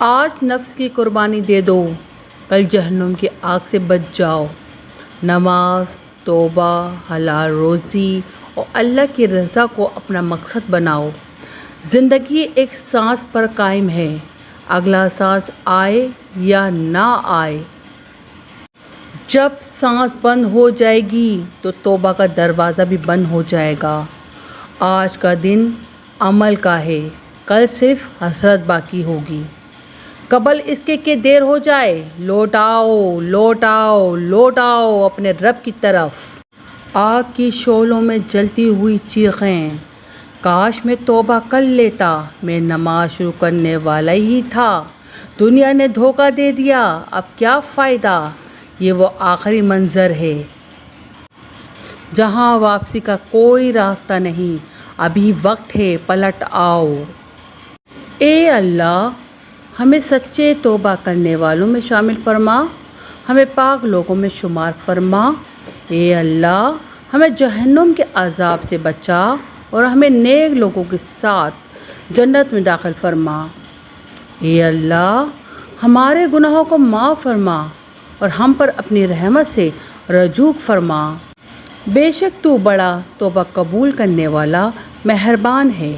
آج نفس کی قربانی دے دو، کل جہنم کی آگ سے بچ جاؤ۔ نماز، توبہ، حلال روزی اور اللہ کی رضا کو اپنا مقصد بناؤ۔ زندگی ایک سانس پر قائم ہے، اگلا سانس آئے یا نہ آئے۔ جب سانس بند ہو جائے گی تو توبہ کا دروازہ بھی بند ہو جائے گا۔ آج کا دن عمل کا ہے، کل صرف حسرت باقی ہوگی۔ قبل اس کے کہ دیر ہو جائے، لوٹ آؤ، لوٹ آؤ، لوٹ آؤ اپنے رب کی طرف۔ آگ کی شعلوں میں جلتی ہوئی چیخیں، کاش میں توبہ کر لیتا، میں نماز شروع کرنے والا ہی تھا۔ دنیا نے دھوکہ دے دیا، اب کیا فائدہ، یہ وہ آخری منظر ہے جہاں واپسی کا کوئی راستہ نہیں، ابھی وقت ہے، پلٹ آؤ۔ اے اللہ، ہمیں سچے توبہ کرنے والوں میں شامل فرما، ہمیں پاک لوگوں میں شمار فرما۔ اے اللہ، ہمیں جہنم کے عذاب سے بچا اور ہمیں نیک لوگوں کے ساتھ جنت میں داخل فرما۔ اے اللہ، ہمارے گناہوں کو معاف فرما اور ہم پر اپنی رحمت سے رجوع فرما۔ بے شک تو بڑا توبہ قبول کرنے والا مہربان ہے۔